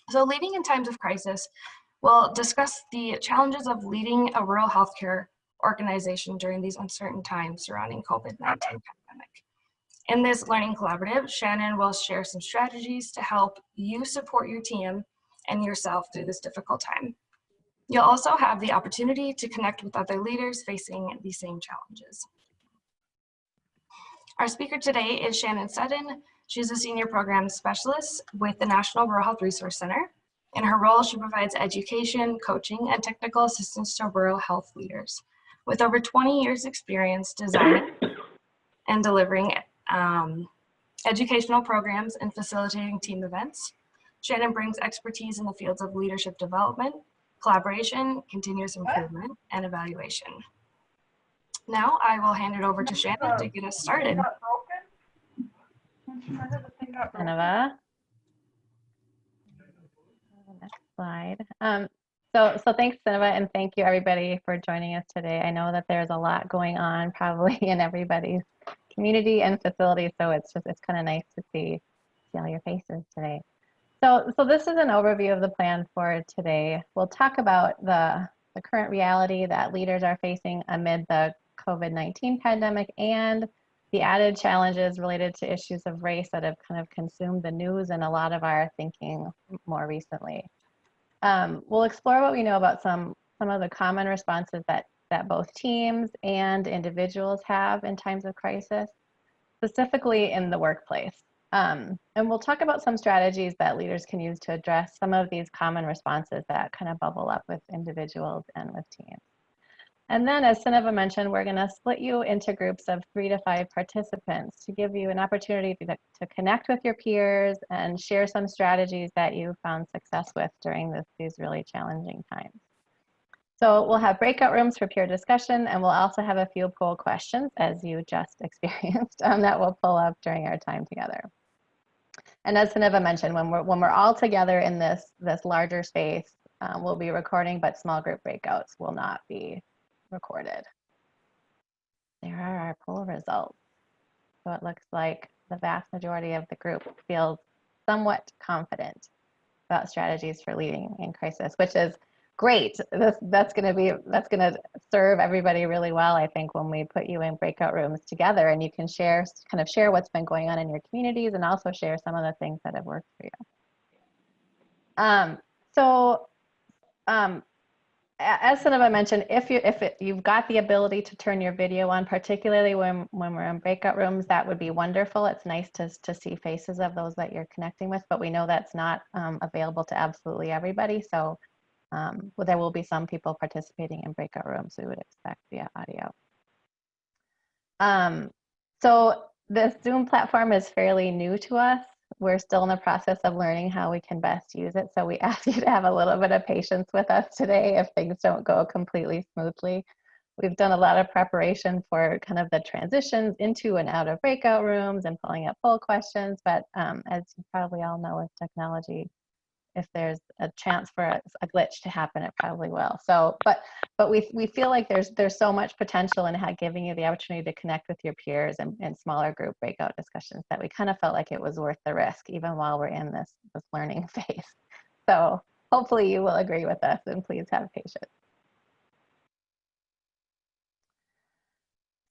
So leading in times of crisis, we'll discuss the challenges of leading a rural healthcare organization during these uncertain times surrounding COVID-19 pandemic. In this learning collaborative, Shannon will share some strategies to help you support your team and yourself through this difficult time. You'll also have the opportunity to connect with other leaders facing the same challenges. Our speaker today is Shannon Sutton. She's a senior program specialist with the National Rural Health Resource Center. In her role, she provides education, coaching, and technical assistance to rural health leaders. With over 20 years experience designing and delivering educational programs and facilitating team events, Shannon brings expertise in the fields of leadership development, collaboration, continuous improvement, and evaluation. Now I will hand it over to Shannon to get us started. Seneva. Next slide. So thanks, Seneva, and thank you everybody for joining us today. I know that there's a lot going on probably in everybody's community and facility, so it's kind of nice to see all your faces today. So this is an overview of the plan for today. We'll talk about the current reality that leaders are facing amid the COVID-19 pandemic and the added challenges related to issues of race that have kind of consumed the news and a lot of our thinking more recently. We'll explore what we know about some of the common responses that both teams and individuals have in times of crisis, specifically in the workplace. And we'll talk about some strategies that leaders can use to address some of these common responses that kind of bubble up with individuals and with teams. And then, as Seneva mentioned, we're going to split you into groups of 3 to 5 participants to give you an opportunity to connect with your peers and share some strategies that you found success with during these really challenging times. So we'll have breakout rooms for peer discussion, and we'll also have a few poll questions, as you just experienced, that we'll pull up during our time together. And as Seneva mentioned, when we're all together in this larger space, we'll be recording, but small group breakouts will not be recorded. There are our poll results. So it looks like the vast majority of the group feels somewhat confident about strategies for leading in crisis, which is great. That's going to serve everybody really well, I think, when we put you in breakout rooms together and you can share what's been going on in your communities and also share some of the things that have worked for you. As Seneva mentioned, if you've got the ability to turn your video on, particularly when we're in breakout rooms, that would be wonderful. It's nice to see faces of those that you're connecting with, but we know that's not available to absolutely everybody. So there will be some people participating in breakout rooms we would expect via audio. So this Zoom platform is fairly new to us. We're still in the process of learning how we can best use it. So we ask you to have a little bit of patience with us today if things don't go completely smoothly. We've done a lot of preparation for kind of the transitions into and out of breakout rooms and pulling up poll questions. But as you probably all know with technology, if there's a chance for a glitch to happen, it probably will. So, but we feel like there's so much potential in giving you the opportunity to connect with your peers in smaller group breakout discussions that we kind of felt like it was worth the risk, even while we're in this learning phase. So hopefully you will agree with us, and please have patience.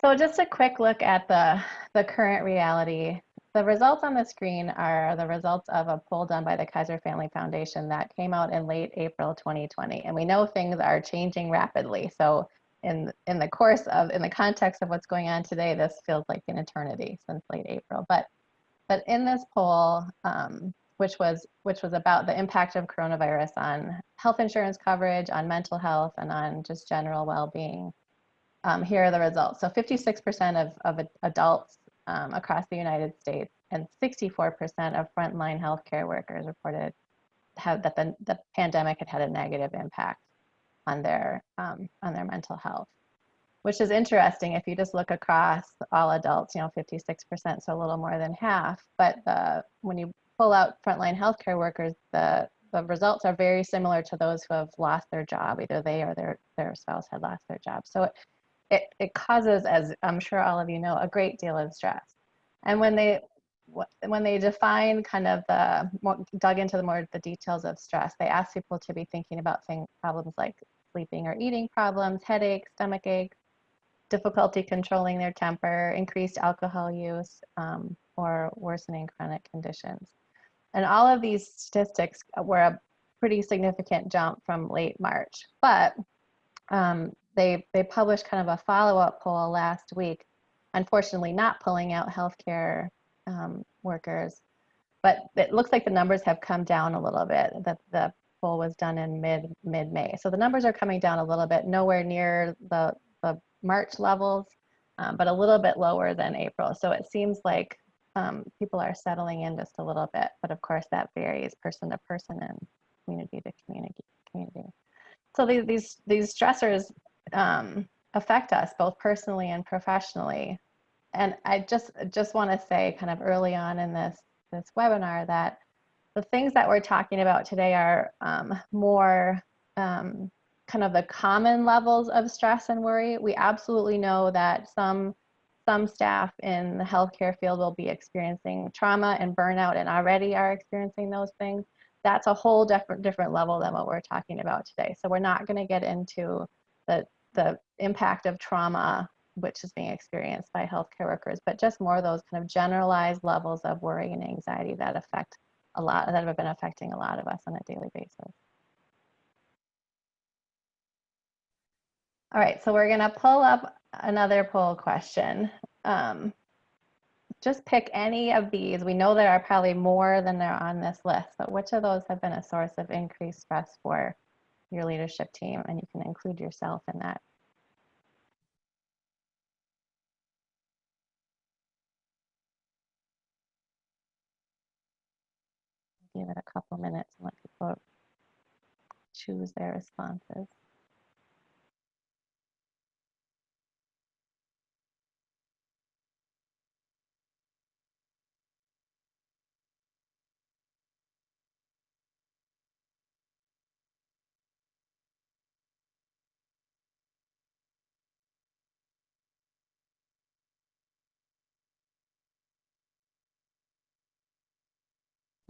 So just a quick look at the current reality. The results on the screen are the results of a poll done by the Kaiser Family Foundation that came out in late April 2020. And we know things are changing rapidly. So in the context of what's going on today, this feels like an eternity since late April. But in this poll, which was about the impact of coronavirus on health insurance coverage, on mental health, and on just general well-being, here are the results. So 56% of adults across the United States and 64% of frontline healthcare workers reported that the pandemic had a negative impact on their mental health, which is interesting if you just look across all adults, 56%, so a little more than half. But when you pull out frontline healthcare workers, the results are very similar to those who have lost their job. Either they or their spouse had lost their job. So it causes, as I'm sure all of you know, a great deal of stress. And when when they define kind of dug into the details of stress, they ask people to be thinking about problems like sleeping or eating problems, headaches, stomach aches, difficulty controlling their temper, increased alcohol use, or worsening chronic conditions. And all of these statistics were a pretty significant jump from late March, but they published kind of a follow-up poll last week, unfortunately not pulling out healthcare workers, but it looks like the numbers have come down a little bit. That the poll was done in mid-May, so the numbers are coming down a little bit, nowhere near the March levels, but a little bit lower than April. So it seems like people are settling in just a little bit, but of course that varies person to person and community to community. So these stressors affect us both personally and professionally. And I just want to say kind of early on in this webinar that the things that we're talking about today are more kind of the common levels of stress and worry. We absolutely know that some staff in the healthcare field will be experiencing trauma and burnout and already are experiencing those things. That's a whole different level than what we're talking about today. So we're not going to get into the impact of trauma which is being experienced by healthcare workers, but just more of those kind of generalized levels of worry and anxiety that have been affecting a lot of us on a daily basis. All right, so we're going to pull up another poll question. Just pick any of these. We know there are probably more than there are on this list, but which of those have been a source of increased stress for your leadership team? And you can include yourself in that. Give it a couple minutes and let people choose their responses.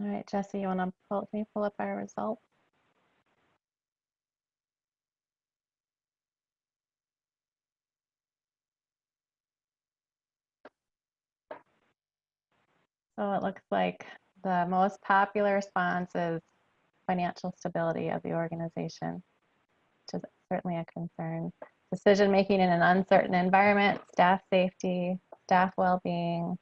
All right, Jesse, can you pull up our results? So it looks like the most popular response is financial stability of the organization, which is certainly a concern. Decision making in an uncertain environment, staff safety, staff well-being,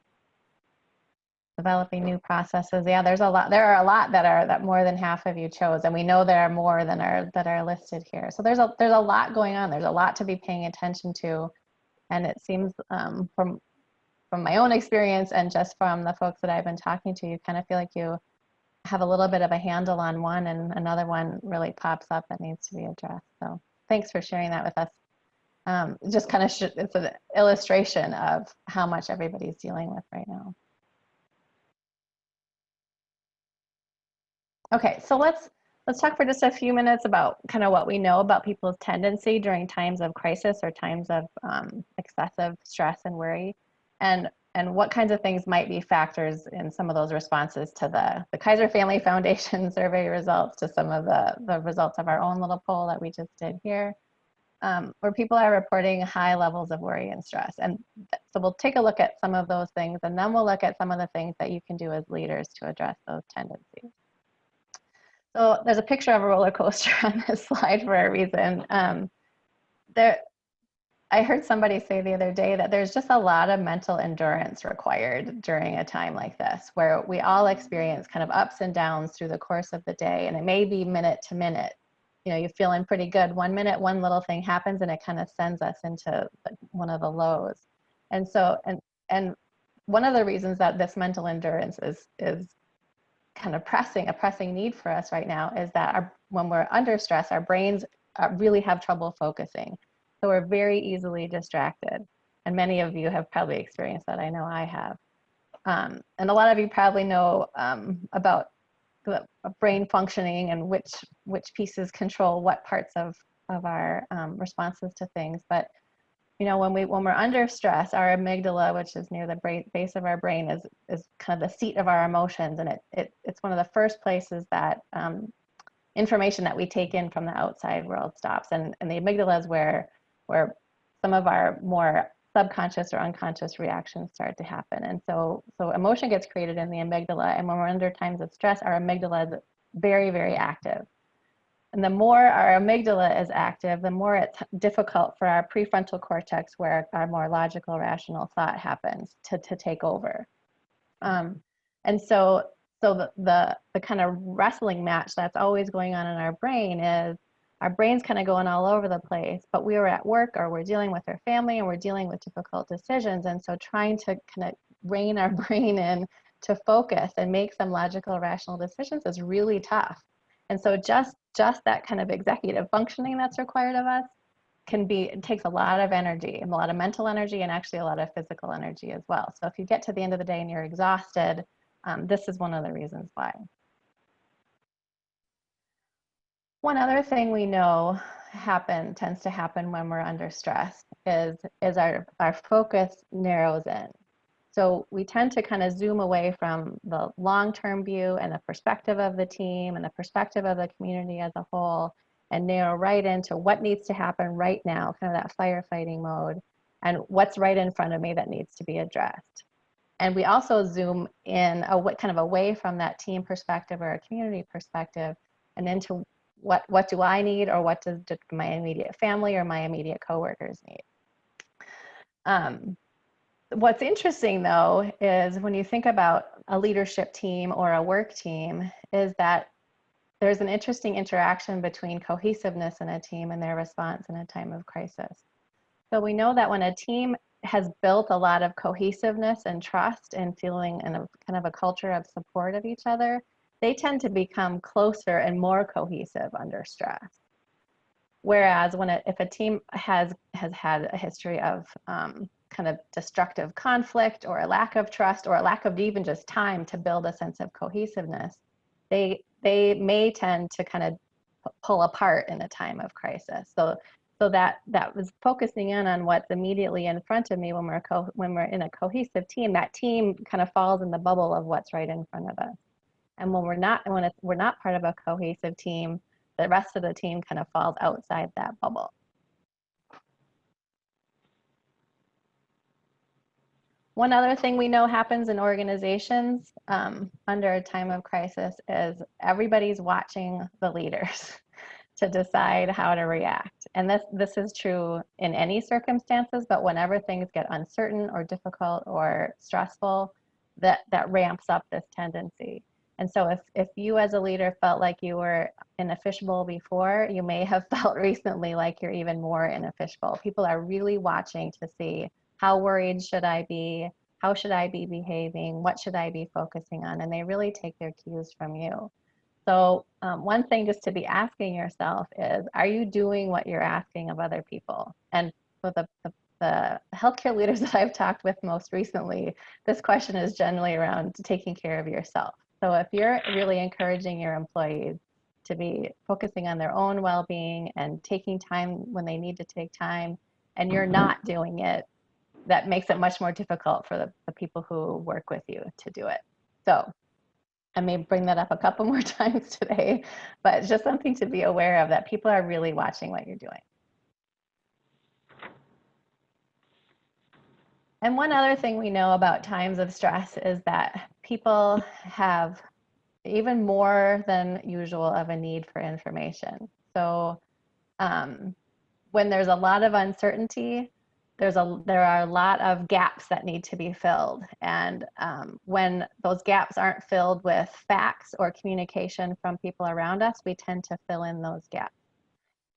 developing new processes. Yeah, there are a lot that more than half of you chose, and we know there are more than that are listed here. So there's a lot going on. There's a lot to be paying attention to, and it seems from my own experience and just from the folks that I've been talking to, you kind of feel like you have a little bit of a handle on one and another one really pops up that needs to be addressed. So thanks for sharing that with us. Just kind of it's an illustration of how much everybody's dealing with right now. Okay, so let's talk for just a few minutes about kind of what we know about people's tendency during times of crisis or times of excessive stress and worry, and what kinds of things might be factors in some of those responses to the Kaiser Family Foundation survey results, to some of the results of our own little poll that we just did here, where people are reporting high levels of worry and stress. And so we'll take a look at some of those things, and then we'll look at some of the things that you can do as leaders to address those tendencies. So there's a picture of a roller coaster on this slide for a reason. I heard somebody say the other day that there's just a lot of mental endurance required during a time like this, where we all experience kind of ups and downs through the course of the day, and it may be minute to minute. You know, you're feeling pretty good. 1 minute, one little thing happens, and it kind of sends us into one of the lows. And so, and one of the reasons that this mental endurance is kind of a pressing need for us right now is that when we're under stress, our brains really have trouble focusing. So we're very easily distracted. And many of you have probably experienced that. I know I have. And a lot of you probably know about the brain functioning and which pieces control what parts of our responses to things. But when we're under stress, our amygdala, which is near the base of our brain, is kind of the seat of our emotions, and it's one of the first places that information that we take in from the outside world stops, and the amygdala is where some of our more subconscious or unconscious reactions start to happen. And so emotion gets created in the amygdala, and when we're under times of stress, our amygdala is very, very active. And the more our amygdala is active, the more it's difficult for our prefrontal cortex, where our more logical, rational thought happens, to take over. And so the kind of wrestling match that's always going on in our brain is our brain's kind of going all over the place, but we were at work or we're dealing with our family and we're dealing with difficult decisions. And so trying to kind of rein our brain in to focus and make some logical, rational decisions is really tough. And so just that kind of executive functioning that's required of us it takes a lot of energy, and a lot of mental energy, and actually a lot of physical energy as well. So if you get to the end of the day and you're exhausted, this is one of the reasons why. One other thing we know tends to happen when we're under stress is our focus narrows in. So we tend to kind of zoom away from the long-term view and the perspective of the team and the perspective of the community as a whole, and narrow right into what needs to happen right now, kind of that firefighting mode, and what's right in front of me that needs to be addressed. And we also zoom in kind of away from that team perspective or a community perspective and into what do I need, or what does my immediate family or my immediate coworkers need. What's interesting, though, is when you think about a leadership team or a work team, is that there's an interesting interaction between cohesiveness in a team and their response in a time of crisis. So we know that when a team has built a lot of cohesiveness and trust and feeling in a kind of a culture of support of each other, they tend to become closer and more cohesive under stress. Whereas if a team has had a history of kind of destructive conflict, or a lack of trust, or a lack of even just time to build a sense of cohesiveness, they may tend to kind of pull apart in a time of crisis. So that was focusing in on what's immediately in front of me. When we're in a cohesive team, that team kind of falls in the bubble of what's right in front of us. And when we're not part of a cohesive team, the rest of the team kind of falls outside that bubble. One other thing we know happens in organizations under a time of crisis is everybody's watching the leaders to decide how to react. And this is true in any circumstances, but whenever things get uncertain or difficult or stressful, that ramps up this tendency. And so if you as a leader felt like you were in a fishbowl before, you may have felt recently like you're even more in a fishbowl. People are really watching to see, how worried should I be? How should I be behaving? What should I be focusing on? And they really take their cues from you. So one thing just to be asking yourself is, are you doing what you're asking of other people? And for the healthcare leaders that I've talked with most recently, this question is generally around taking care of yourself. So if you're really encouraging your employees to be focusing on their own well-being and taking time when they need to take time, and you're not doing it, that makes it much more difficult for the people who work with you to do it. So I may bring that up a couple more times today, but it's just something to be aware of, that people are really watching what you're doing. And one other thing we know about times of stress is that people have even more than usual of a need for information. So when there's a lot of uncertainty, there are a lot of gaps that need to be filled. And when those gaps aren't filled with facts or communication from people around us, we tend to fill in those gaps.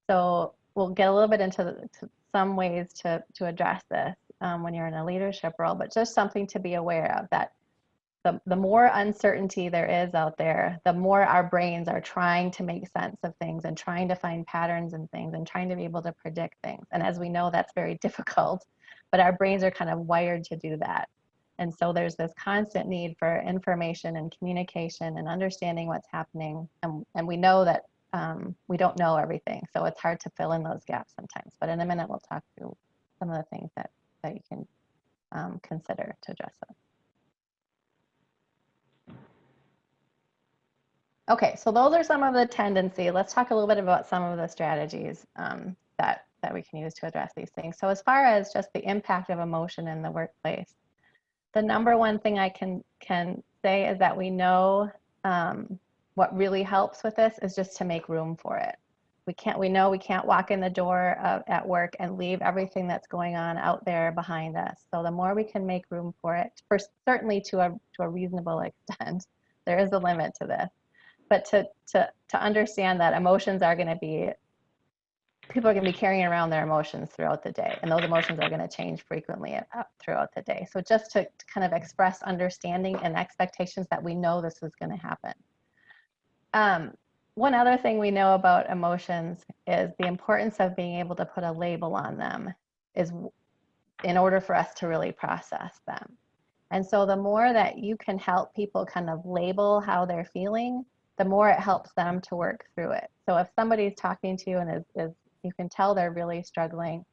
So we'll get a little bit into some ways to address this when you're in a leadership role, but just something to be aware of, that the more uncertainty there is out there, the more our brains are trying to make sense of things and trying to find patterns in things and trying to be able to predict things. And as we know, that's very difficult, but our brains are kind of wired to do that. And so there's this constant need for information and communication and understanding what's happening. And we know that we don't know everything, so it's hard to fill in those gaps sometimes. But in a minute, we'll talk through some of the things that you can consider to address it. Okay, so those are some of the tendencies. Let's talk a little bit about some of the strategies that we can use to address these things. So as far as just the impact of emotion in the workplace, the number one thing I can say is that we know what really helps with this is just to make room for it. We know we can't walk in the door at work and leave everything that's going on out there behind us. So the more we can make room for it, certainly to a reasonable extent, there is a limit to this. But to understand that emotions are going to be, people are going to be carrying around their emotions throughout the day, and those emotions are going to change frequently throughout the day. So just to kind of express understanding and expectations that we know this is going to happen. One other thing we know about emotions is the importance of being able to put a label on them is in order for us to really process them. And so the more that you can help people kind of label how they're feeling, the more it helps them to work through it. So if somebody's talking to you and is you can tell they're really struggling,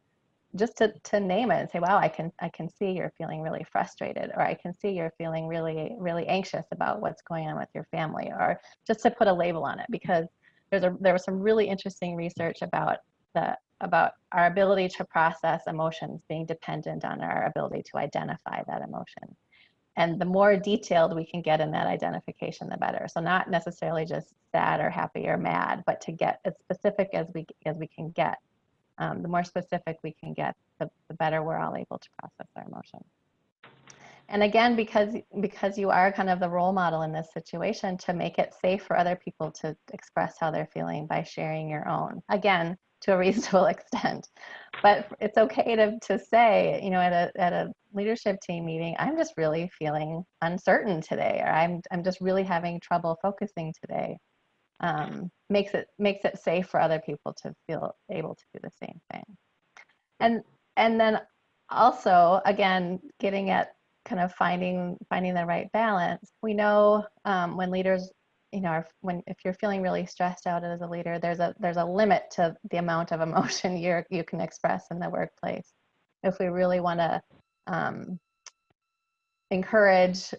just to name it and say, wow, I can see you're feeling really frustrated, or I can see you're feeling really, really anxious about what's going on with your family, or just to put a label on it, because there was some really interesting research about our ability to process emotions being dependent on our ability to identify that emotion. And the more detailed we can get in that identification, the better. So not necessarily just sad or happy or mad, but to get as specific as we can get. The more specific we can get, the better we're all able to process our emotion. And again, because you are kind of the role model in this situation, to make it safe for other people to express how they're feeling by sharing your own. Again, to a reasonable extent. But it's okay to say, you know, at a leadership team meeting, I'm just really feeling uncertain today, or I'm just really having trouble focusing today. Makes it safe for other people to feel able to do the same thing. And then also, again, getting at kind of finding the right balance. We know when leaders, you know, if you're feeling really stressed out as a leader, there's a limit to the amount of emotion you can express in the workplace. If we really want to encourage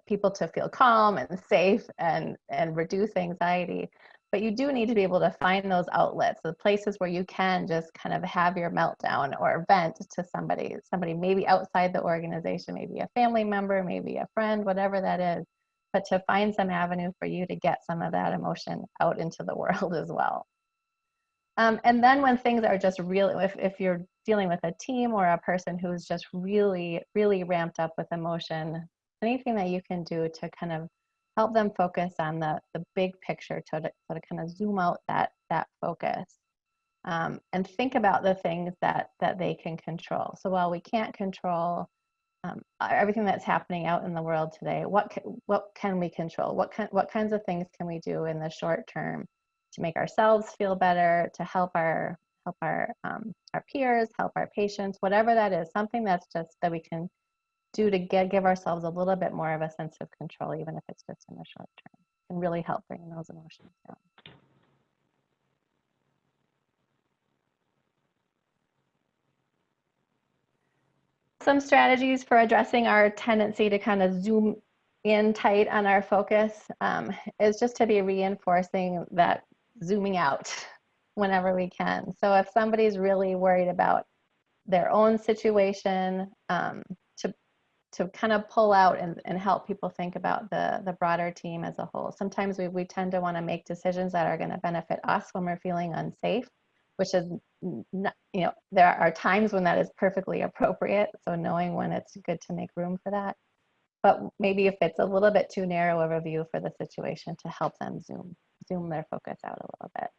people to feel calm and safe and reduce anxiety, but you do need to be able to find those outlets, the places where you can just kind of have your meltdown or vent to somebody maybe outside the organization, maybe a family member, maybe a friend, whatever that is, but to find some avenue for you to get some of that emotion out into the world as well. And then when things are just really, if you're dealing with a team or a person who's just really, really ramped up with emotion, anything that you can do to kind of help them focus on the big picture, to kind of zoom out that focus, and think about the things that they can control. So while we can't control everything that's happening out in the world today, what can we control? What kinds of things can we do in the short term to make ourselves feel better, to help our peers, help our patients, whatever that is, something that's just that we can do to give ourselves a little bit more of a sense of control, even if it's just in the short term, can really help bring those emotions down. Some strategies for addressing our tendency to kind of zoom in tight on our focus is just to be reinforcing that zooming out whenever we can. So if somebody's really worried about their own situation, to kind of pull out and help people think about the broader team as a whole. Sometimes we tend to want to make decisions that are going to benefit us when we're feeling unsafe, which is not, you know, there are times when that is perfectly appropriate. So knowing when it's good to make room for that. But maybe if it's a little bit too narrow of a view for the situation, to help them zoom their focus out a little bit.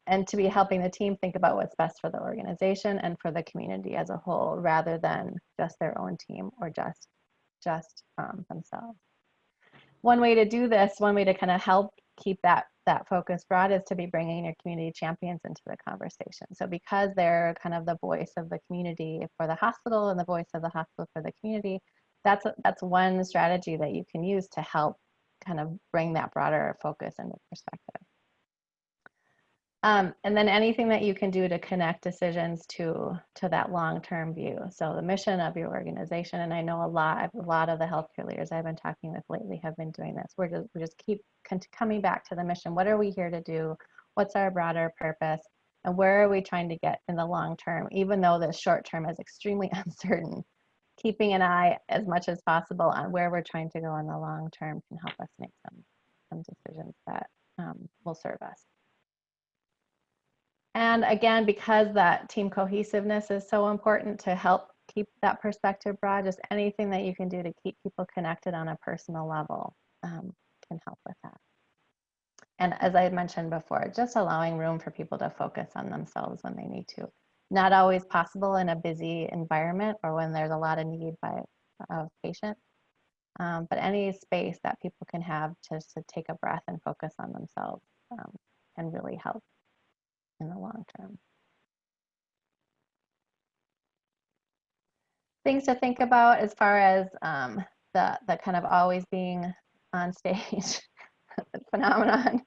And to be helping the team think about what's best for the organization and for the community as a whole, rather than just their own team or just themselves. One way to do this, one way to kind of help keep that focus broad, is to be bringing your community champions into the conversation. So because they're kind of the voice of the community for the hospital and the voice of the hospital for the community, that's one strategy that you can use to help kind of bring that broader focus into perspective. And then anything that you can do to connect decisions to that long-term view. So the mission of your organization, and I know a lot of the healthcare leaders I've been talking with lately have been doing this. We just keep coming back to the mission. What are we here to do? What's our broader purpose? And where are we trying to get in the long term? Even though the short term is extremely uncertain, keeping an eye as much as possible on where we're trying to go in the long term can help us make some decisions that will serve us. And again, because that team cohesiveness is so important to help keep that perspective broad, just anything that you can do to keep people connected on a personal level can help with that. And as I had mentioned before, just allowing room for people to focus on themselves when they need to. Not always possible in a busy environment or when there's a lot of need of patients, but any space that people can have just to take a breath and focus on themselves can really help in the long term. Things to think about as far as the kind of always being on stage phenomenon.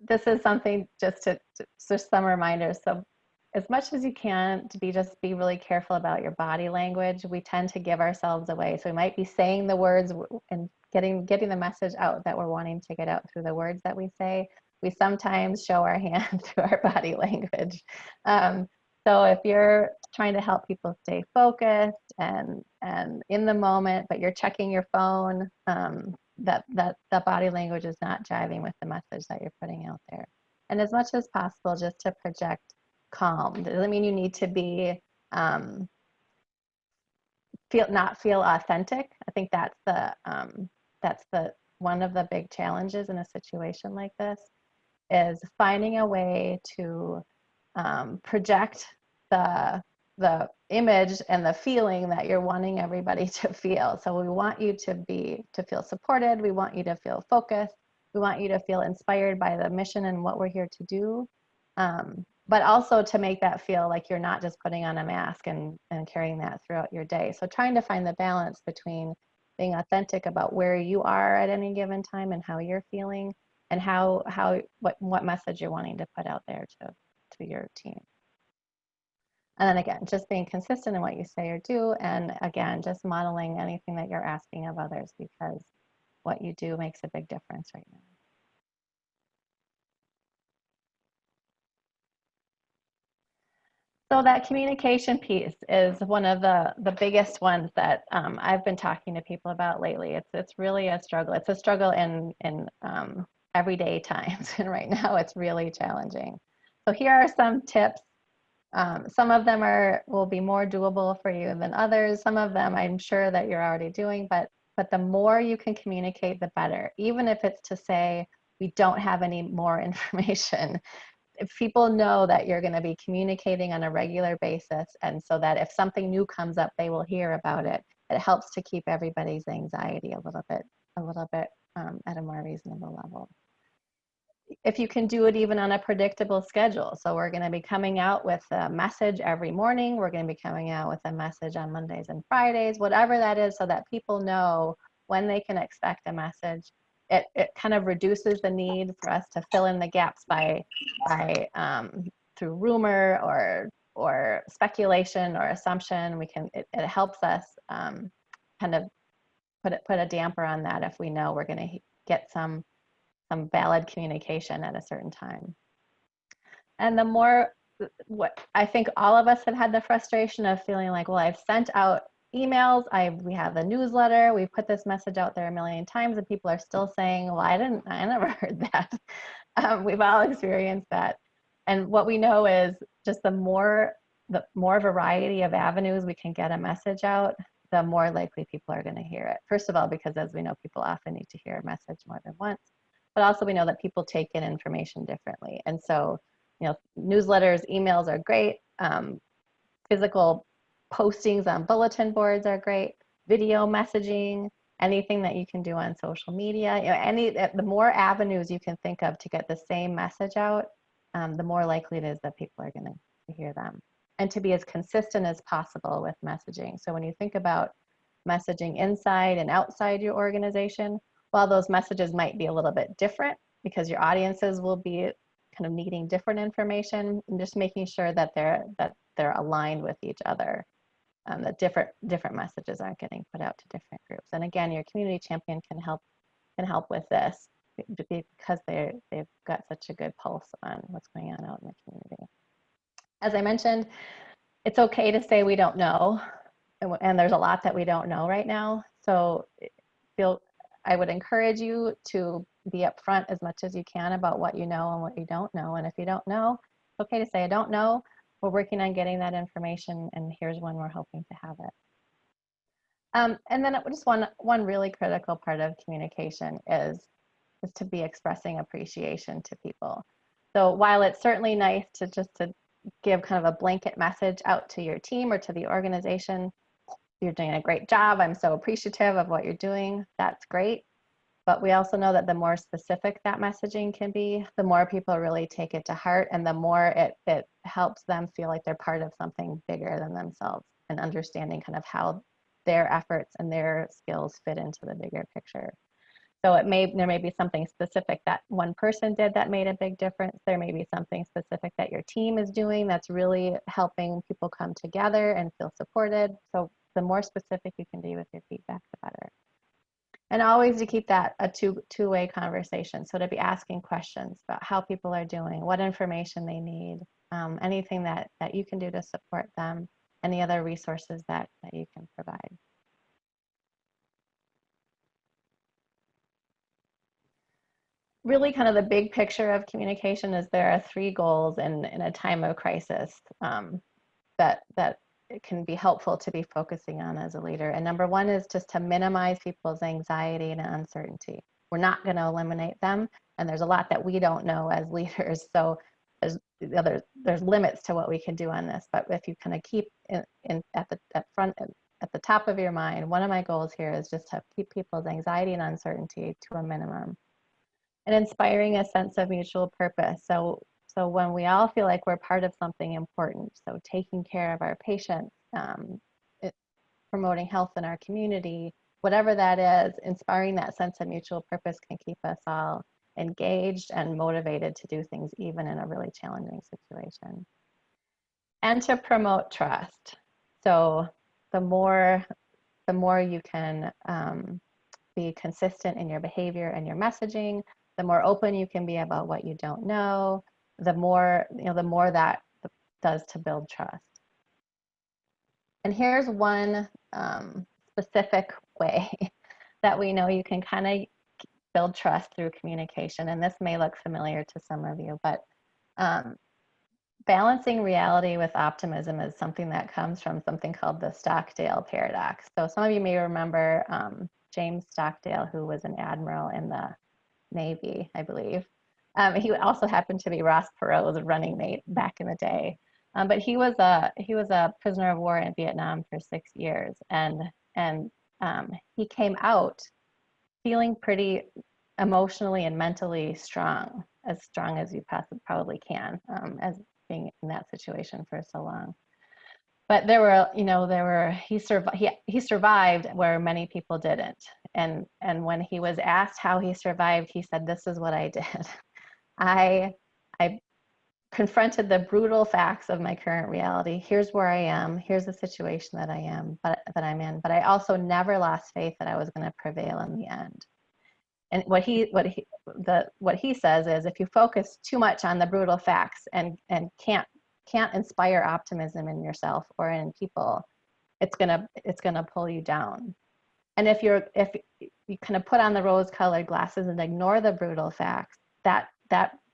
This is something just some reminders. So as much as you can to be really careful about your body language. We tend to give ourselves away. So we might be saying the words and getting the message out that we're wanting to get out through the words that we say. We sometimes show our hand through our body language. So if you're trying to help people stay focused and in the moment, but you're checking your phone, that body language is not jiving with the message that you're putting out there. And as much as possible, just to project calm. Doesn't mean you need to be not feel authentic. I think that's the one of the big challenges in a situation like this, is finding a way to project the image and the feeling that you're wanting everybody to feel. So we want you to feel supported. We want you to feel focused. We want you to feel inspired by the mission and what we're here to do. But also to make that feel like you're not just putting on a mask and carrying that throughout your day. So trying to find the balance between being authentic about where you are at any given time and how you're feeling, and what message you're wanting to put out there to your team. And then again, just being consistent in what you say or do, and again, just modeling anything that you're asking of others, because what you do makes a big difference right now. So that communication piece is one of the biggest ones that I've been talking to people about lately. It's really a struggle. It's a struggle in everyday times, and right now it's really challenging. So here are some tips. Some of them will be more doable for you than others. Some of them I'm sure that you're already doing, but the more you can communicate, the better. Even if it's to say, we don't have any more information. If people know that you're going to be communicating on a regular basis, and so that if something new comes up, they will hear about it. It helps to keep everybody's anxiety a little bit at a more reasonable level. If you can do it even on a predictable schedule. So we're going to be coming out with a message every morning. We're going to be coming out with a message on Mondays and Fridays, whatever that is, so that people know when they can expect a message. It kind of reduces the need for us to fill in the gaps by through rumor or speculation or assumption. It helps us kind of put a damper on that if we know we're going to get some valid communication at a certain time. And the more, what I think all of us have had the frustration of feeling like, well, I've sent out emails, we have the newsletter, we've put this message out there a million times, and people are still saying, well, I never heard that. We've all experienced that. And what we know is just the more variety of avenues we can get a message out, the more likely people are going to hear it. First of all, because as we know, people often need to hear a message more than once, but also we know that people take in information differently. And so, newsletters, emails are great. Physical postings on bulletin boards are great. Video messaging, anything that you can do on social media, the more avenues you can think of to get the same message out, the more likely it is that people are going to hear them. And to be as consistent as possible with messaging. So when you think about messaging inside and outside your organization, while those messages might be a little bit different, because your audiences will be kind of needing different information, and just making sure that they're aligned with each other, that different messages aren't getting put out to different groups. And again, your community champion can help with this because they've got such a good pulse on what's going on out in the community. As I mentioned, it's okay to say we don't know, and there's a lot that we don't know right now. So I would encourage you to be upfront as much as you can about what you know and what you don't know. And if you don't know, it's okay to say, I don't know. We're working on getting that information, and here's when we're hoping to have it. And then just one really critical part of communication is to be expressing appreciation to people. So while it's certainly nice to give kind of a blanket message out to your team or to the organization, you're doing a great job, I'm so appreciative of what you're doing, that's great. But we also know that the more specific that messaging can be, the more people really take it to heart, and the more it helps them feel like they're part of something bigger than themselves, and understanding kind of how their efforts and their skills fit into the bigger picture. So there may be something specific that one person did that made a big difference. There may be something specific that your team is doing that's really helping people come together and feel supported. So the more specific you can be with your feedback, the better. And always to keep that a two-way conversation. So to be asking questions about how people are doing, what information they need, anything that you can do to support them, any other resources that you can provide. Really kind of the big picture of communication is there are 3 goals in a time of crisis that it can be helpful to be focusing on as a leader. And number 1 is just to minimize people's anxiety and uncertainty. We're not going to eliminate them, and there's a lot that we don't know as leaders. So there's limits to what we can do on this. But if you kind of keep at the top of your mind, one of my goals here is just to keep people's anxiety and uncertainty to a minimum, and inspiring a sense of mutual purpose. So when we all feel like we're part of something important, so taking care of our patients, promoting health in our community, whatever that is, inspiring that sense of mutual purpose can keep us all engaged and motivated to do things even in a really challenging situation. And to promote trust. So the more you can be consistent in your behavior and your messaging, the more open you can be about what you don't know, the more that does to build trust. And here's one specific way that we know you can kind of build trust through communication. And this may look familiar to some of you, but balancing reality with optimism is something that comes from something called the Stockdale paradox. So some of you may remember James Stockdale, who was an admiral in the Navy, I believe. He also happened to be Ross Perot's running mate back in the day. But he was a prisoner of war in Vietnam for 6 years, and he came out feeling pretty emotionally and mentally strong as you probably can, as being in that situation for so long. But he survived where many people didn't. And when he was asked how he survived, he said, "This is what I did. I confronted the brutal facts of my current reality. Here's where I am. Here's the situation that I'm in. But I also never lost faith that I was going to prevail in the end." And what he says is, if you focus too much on the brutal facts and can't inspire optimism in yourself or in people, it's gonna pull you down. And if you kind of put on the rose-colored glasses and ignore the brutal facts, that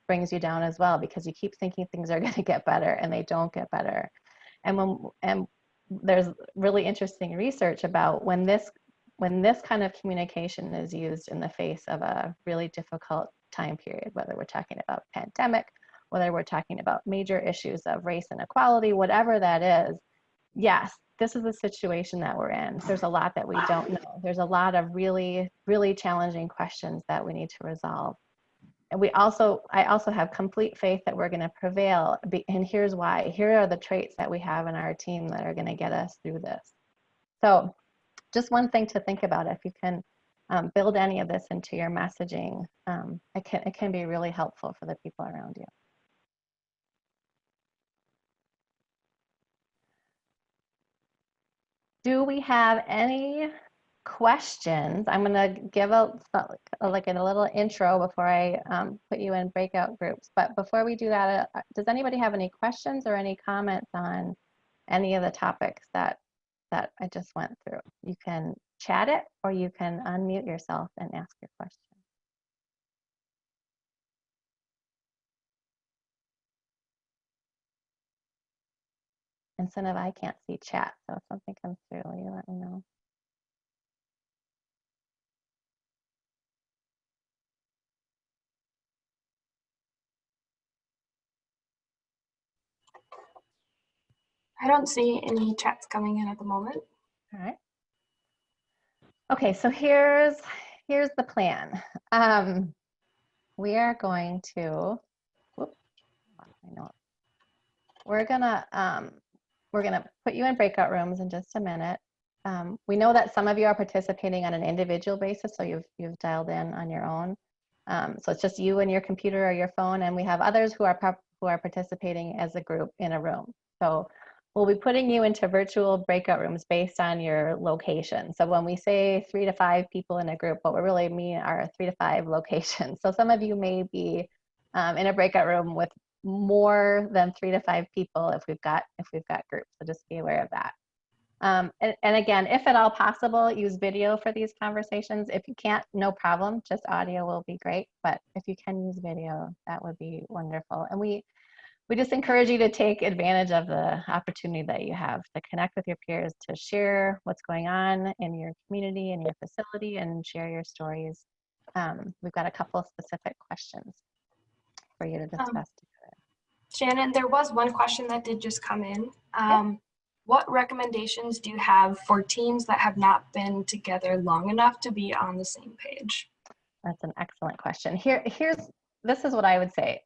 brings you down as well, because you keep thinking things are going to get better and they don't get better. And there's really interesting research about when this kind of communication is used in the face of a really difficult time period, whether we're talking about pandemic, whether we're talking about major issues of race inequality, whatever that is, yes, this is the situation that we're in. There's a lot that we don't know. There's a lot of really, really challenging questions that we need to resolve. And I also have complete faith that we're going to prevail. And here's why. Here are the traits that we have in our team that are going to get us through this. So just one thing to think about, if you can build any of this into your messaging. It can be really helpful for the people around you. Do we have any questions? I'm going to give a little intro before I put you in breakout groups. But before we do that, does anybody have any questions or any comments on any of the topics that I just went through? You can chat it, or you can unmute yourself and ask your question. Instead of I can't see chat, so if something comes through, will you let me know? I don't see any chats coming in at the moment. All right. Okay, so here's the plan. We are going to, whoops, I know. We're gonna put you in breakout rooms in just a minute. We know that some of you are participating on an individual basis, so you've dialed in on your own. So it's just you and your computer or your phone, and we have others who are participating as a group in a room. So we'll be putting you into virtual breakout rooms based on your location. So when we say 3 to 5 people in a group, what we really mean are 3 to 5 locations. So some of you may be in a breakout room with more than 3 to 5 people if we've got groups. So just be aware of that. And again, if at all possible, use video for these conversations. If you can't, no problem, just audio will be great. But if you can use video, that would be wonderful. And we just encourage you to take advantage of the opportunity that you have to connect with your peers, to share what's going on in your community and your facility, and share your stories. We've got a couple of specific questions for you to discuss together. Shannon, there was one question that did just come in. What recommendations do you have for teams that have not been together long enough to be on the same page? That's an excellent question. This is what I would say.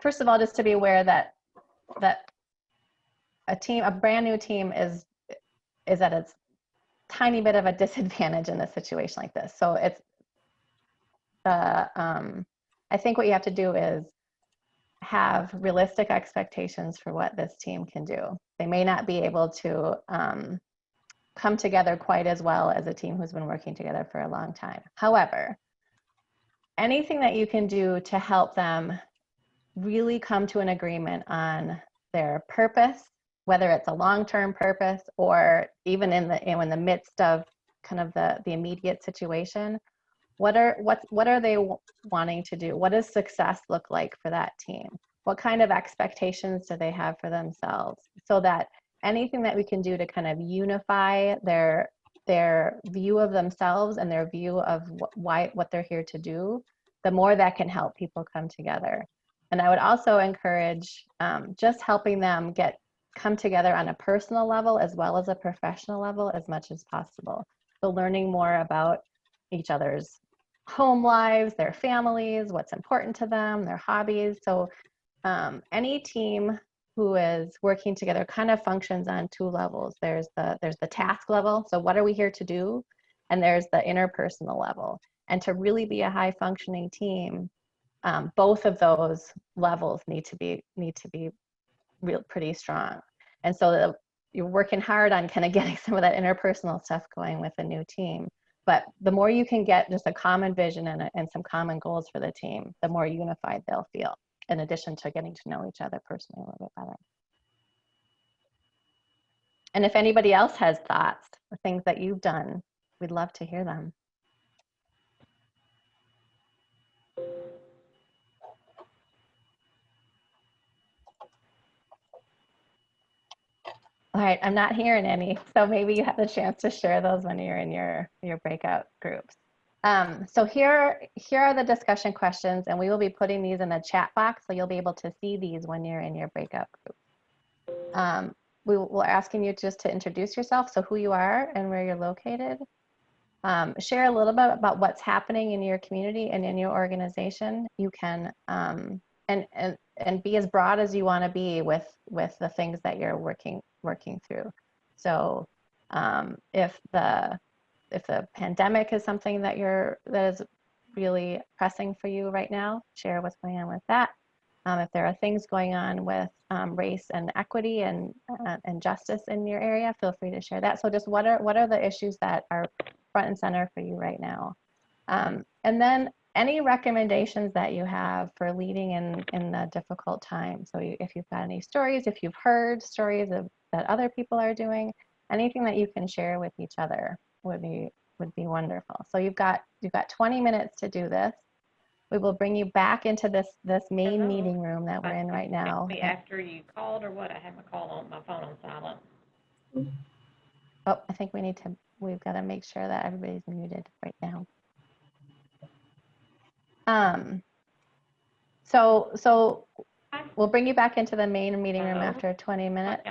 First of all, just to be aware that a brand new team is at its tiny bit of a disadvantage in a situation like this. So it's I think what you have to do is have realistic expectations for what this team can do. They may not be able to come together quite as well as a team who's been working together for a long time. However, anything that you can do to help them really come to an agreement on their purpose, whether it's a long-term purpose or even in the midst of kind of the immediate situation, what are they wanting to do? What does success look like for that team? What kind of expectations do they have for themselves? So that anything that we can do to kind of unify their view of themselves and their view of what they're here to do, the more that can help people come together. And I would also encourage just helping them come together on a personal level as well as a professional level as much as possible. So learning more about each other's home lives, their families, what's important to them, their hobbies. So any team who is working together kind of functions on 2 levels. There's the task level, so what are we here to do? And there's the interpersonal level. And to really be a high functioning team, both of those levels need to be pretty strong. And so you're working hard on kind of getting some of that interpersonal stuff going with a new team. But the more you can get just a common vision and some common goals for the team, the more unified they'll feel, in addition to getting to know each other personally a little bit better. And if anybody else has thoughts or things that you've done, we'd love to hear them. All right, I'm not hearing any, so maybe you have the chance to share those when you're in your breakout groups. So here are the discussion questions, and we will be putting these in the chat box, so you'll be able to see these when you're in your breakout group. We're asking you just to introduce yourself, so who you are and where you're located. Share a little bit about what's happening in your community and in your organization. You can and be as broad as you want to be with the things that you're working through. So if if the pandemic is something that is really pressing for you right now, share what's going on with that. If there are things going on with race and equity and justice in your area, feel free to share that. So just what are the issues that are front and center for you right now? And then any recommendations that you have for leading in a difficult time. So if you've got any stories, if you've heard stories that other people are doing, anything that you can share with each other would be wonderful. So you've got 20 minutes to do this. We will bring you back into this main meeting room that we're in right now. After you called or what? I had my phone on silent. Oh, I think we've got to make sure that everybody's muted right now. So we'll bring you back into the main meeting room after 20 minutes,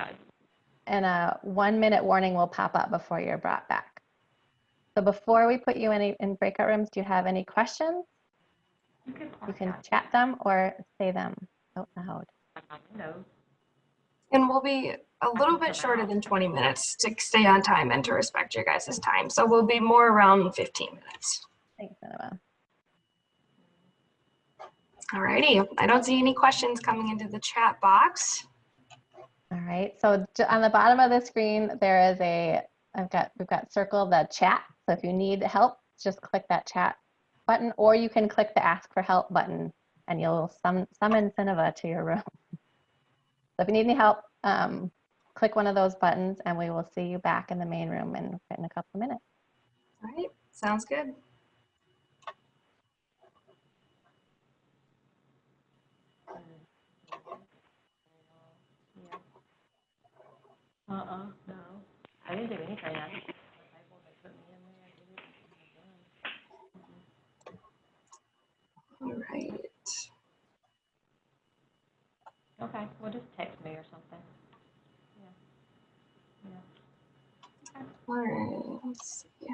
and a 1-minute warning will pop up before you're brought back. So before we put you in breakout rooms, do you have any questions? You can chat them or say them out loud. No. And we'll be a little bit shorter than 20 minutes to stay on time and to respect your guys' time. So we'll be more around 15 minutes. Thanks, Nineveh. Alrighty, I don't see any questions coming into the chat box. All right, so on the bottom of the screen, there is we've got circled the chat. So if you need help, just click that chat button, or you can click the ask for help button and you'll summon Nineveh to your room. So if you need any help, click one of those buttons and we will see you back in the main room in a couple of minutes. All right, sounds good. No. I didn't do anything. All right. Okay, well, just text me or something. All right, let's see.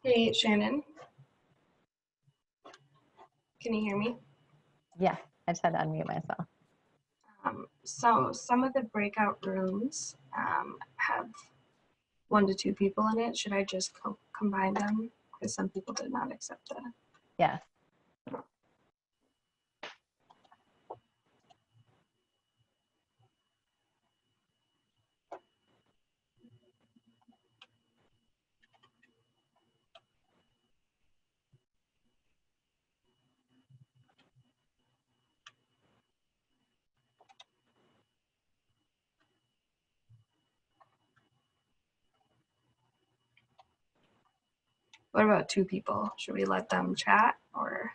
Hey, Shannon. Can you hear me? Yeah, I just had to unmute myself. So some of the breakout rooms have 1 to 2 people in it. Should I just combine them? Because some people did not accept that. Yes. What about 2 people? Should we let them chat or?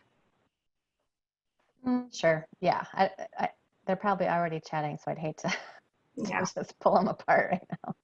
Sure. Yeah. They're probably already chatting, so I'd hate to Yeah. just pull them apart right now.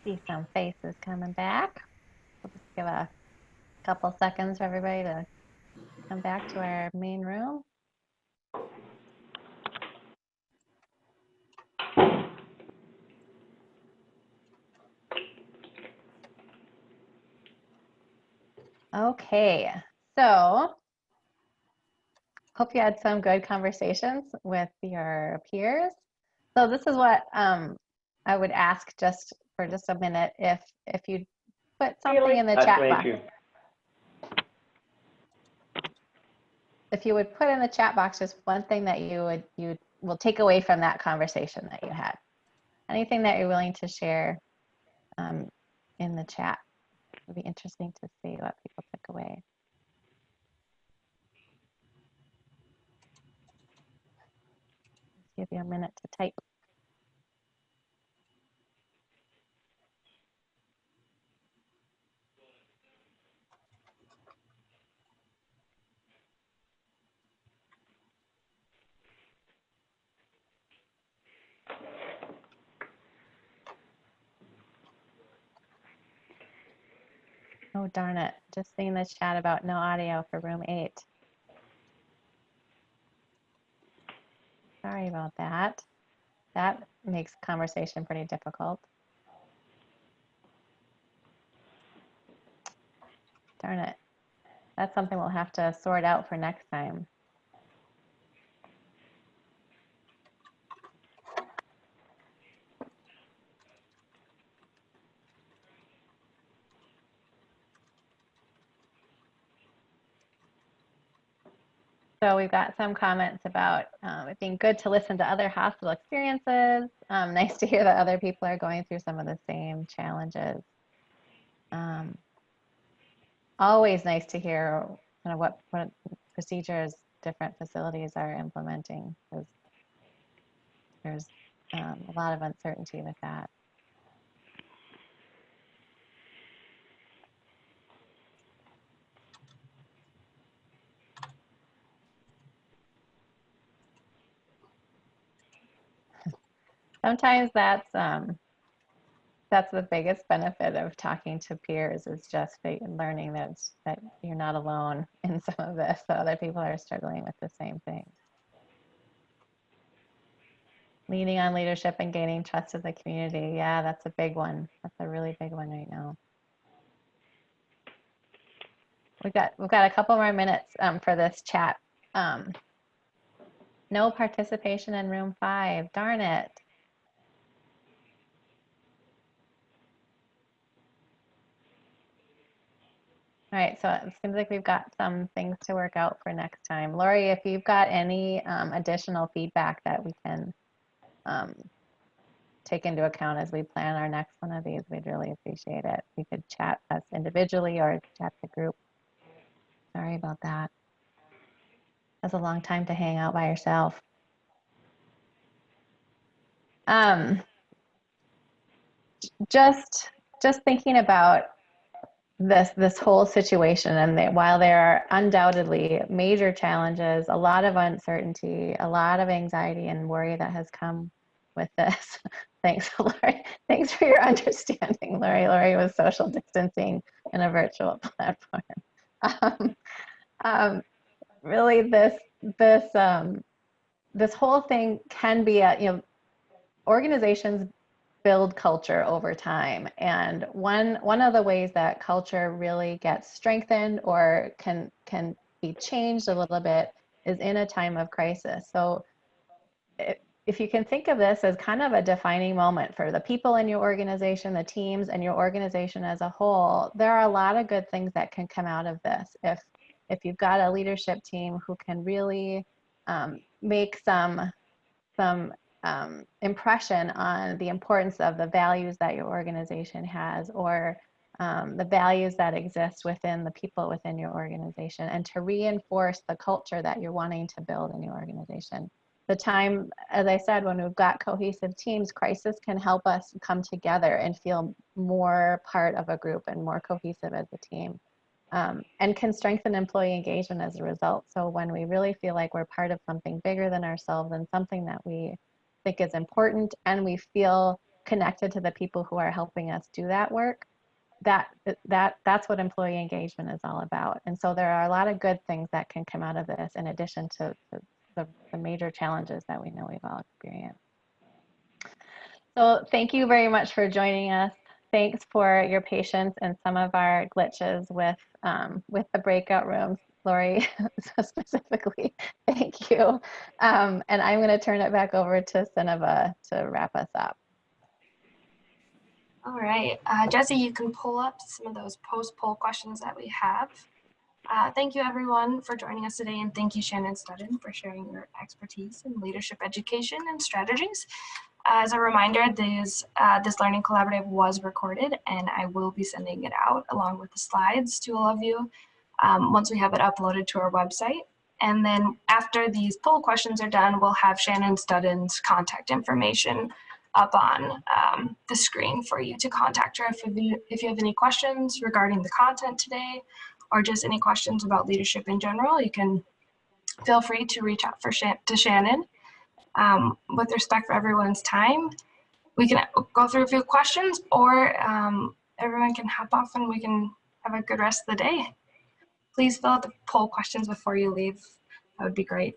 See some faces coming back. We'll just give a couple seconds for everybody to come back to our main room. Okay, so hope you had some good conversations with your peers. So this is what I would ask just for just a minute if you put something in the chat box. If you would put in the chat box just one thing that you will take away from that conversation that you had. Anything that you're willing to share in the chat. It'll be interesting to see what people took away. Give you a minute to type. Oh, darn it. Just seeing the chat about no audio for room 8. Sorry about that. That makes conversation pretty difficult. Darn it. That's something we'll have to sort out for next time. So we've got some comments about it being good to listen to other hospital experiences. Nice to hear that other people are going through some of the same challenges. Always nice to hear kind of what procedures different facilities are implementing, because there's a lot of uncertainty with that. Sometimes that's the biggest benefit of talking to peers, is just learning that you're not alone in some of this. So other people are struggling with the same thing. Leaning on leadership and gaining trust of the community. Yeah, that's a big one. That's a really big one right now. We've got a couple more minutes for this chat. No participation in room 5. Darn it. All right, so it seems like we've got some things to work out for next time. Lori, if you've got any additional feedback that we can take into account as we plan our next one of these, we'd really appreciate it. We could chat us individually or chat the group. Sorry about that. That's a long time to hang out by yourself. Just thinking about this whole situation, and while there are undoubtedly major challenges, a lot of uncertainty, a lot of anxiety and worry that has come with this. Thanks, Lori. Thanks for your understanding, Lori. Lori was social distancing in a virtual platform. Really, this whole thing can be organizations build culture over time, and one of the ways that culture really gets strengthened or can be changed a little bit is in a time of crisis. So if you can think of this as kind of a defining moment for the people in your organization, the teams, and your organization as a whole, there are a lot of good things that can come out of this. If you've got a leadership team who can really make some impression on the importance of the values that your organization has, or the values that exist within the people within your organization, and to reinforce the culture that you're wanting to build in your organization. The time, as I said, when we've got cohesive teams, crisis can help us come together and feel more part of a group and more cohesive as a team, and can strengthen employee engagement as a result. So when we really feel like we're part of something bigger than ourselves and something that we think is important, and we feel connected to the people who are helping us do that work, that's what employee engagement is all about. And so there are a lot of good things that can come out of this in addition to the major challenges that we know we've all experienced. So thank you very much for joining us. Thanks for your patience and some of our glitches with the breakout rooms. Lori, specifically, thank you. And I'm going to turn it back over to Sineva to wrap us up. All right, Jesse, you can pull up some of those post-poll questions that we have. Thank you everyone for joining us today, and thank you Shannon Studden for sharing your expertise in leadership education and strategies. As a reminder, this Learning Collaborative was recorded, and I will be sending it out along with the slides to all of you once we have it uploaded to our website. And then after these poll questions are done, we'll have Shannon Studden's contact information up on the screen for you to contact her if you have any questions regarding the content today, or just any questions about leadership in general. You can feel free to reach out to Shannon. With respect for everyone's time, we can go through a few questions, or everyone can hop off and we can have a good rest of the day. Please fill out the poll questions before you leave. That would be great.